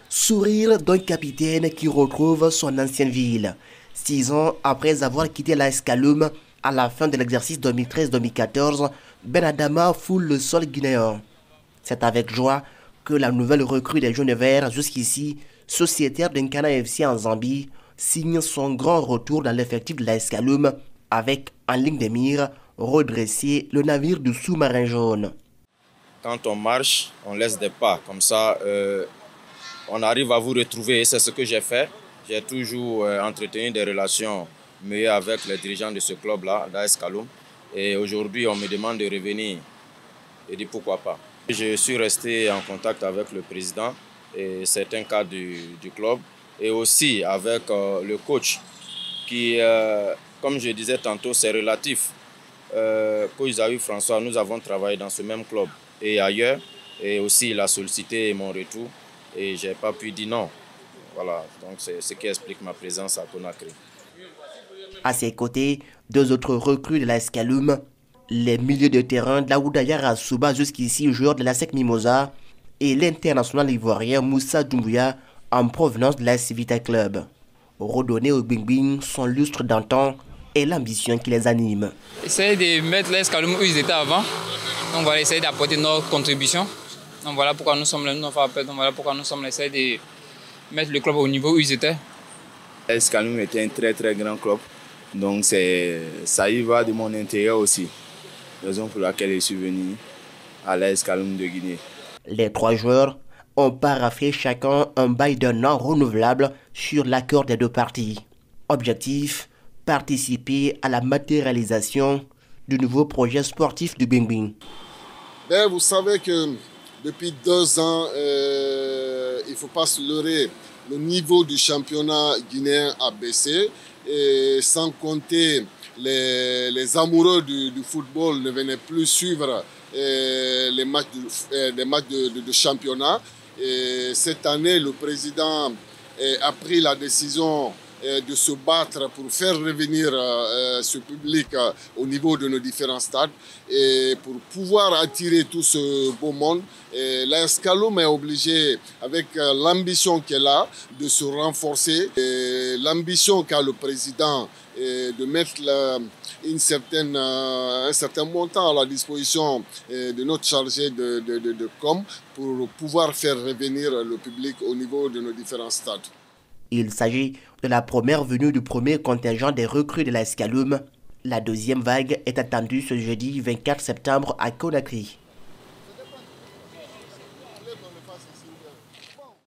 Sourire d'un capitaine qui retrouve son ancienne ville. 6 ans après avoir quitté l'AS Kaloum, à la fin de l'exercice 2013-2014, Ben Adama foule le sol guinéen. C'est avec joie que la nouvelle recrue des Jaunes Verts, jusqu'ici sociétaire d'Nkana FC en Zambie, signe son grand retour dans l'effectif de l'AS Kaloum avec en ligne de mire redresser le navire du sous-marin jaune. Quand on marche, on laisse des pas. Comme ça, on arrive à vous retrouver. Et c'est ce que j'ai fait. J'ai toujours entretenu des relations meilleures avec les dirigeants de ce club-là, l'AS Kaloum. Et aujourd'hui, on me demande de revenir. Et dit pourquoi pas. Je suis resté en contact avec le président et certains cadres du club. Et aussi avec le coach qui, comme je disais tantôt, c'est relatif. Coach Zawi François, nous avons travaillé dans ce même club et ailleurs. Et aussi, il a sollicité mon retour. Et je n'ai pas pu dire non. Voilà, donc c'est ce qui explique ma présence à Conakry. À ses côtés, 2 autres recrues de l'AS Kaloum, les milieux de terrain Daouda Rassouba, jusqu'ici joueur de l'ASEC Mimosa, et l'international ivoirien Moussa Doumbouya en provenance de l'AS Vita Club. Redonner au Bing Bing son lustre d'antan et l'ambition qui les anime. Essayer de mettre l'AS Kaloum où ils étaient avant. Donc voilà, essayer d'apporter notre contribution. Donc voilà pourquoi nous sommes là, nous appel. Donc voilà pourquoi nous sommes là, essayer de mettre le club au niveau où ils étaient. L'AS Kaloum était un très très grand club. Donc ça y va de mon intérieur aussi. Raison pour laquelle je suis venu à l'AS Kaloum de Guinée. Les 3 joueurs ont paraphé chacun un bail d'1 an renouvelable sur l'accord des 2 parties. Objectif, participer à la matérialisation du nouveau projet sportif du Bing Bing. Ben, vous savez que depuis 2 ans, il ne faut pas se leurrer, le niveau du championnat guinéen a baissé. Et sans compter les amoureux du football ne venaient plus suivre les matchs de championnat. Et cette année, le président a pris la décision de se battre pour faire revenir ce public au niveau de nos différents stades et pour pouvoir attirer tout ce beau monde. L'AS Kaloum est obligé, avec l'ambition qu'elle a, de se renforcer. L'ambition qu'a le président de mettre un certain montant à la disposition de notre chargé de com pour pouvoir faire revenir le public au niveau de nos différents stades. Il s'agit de la première venue du premier contingent des recrues de l'AS Kaloum. La deuxième vague est attendue ce jeudi 24 septembre à Conakry.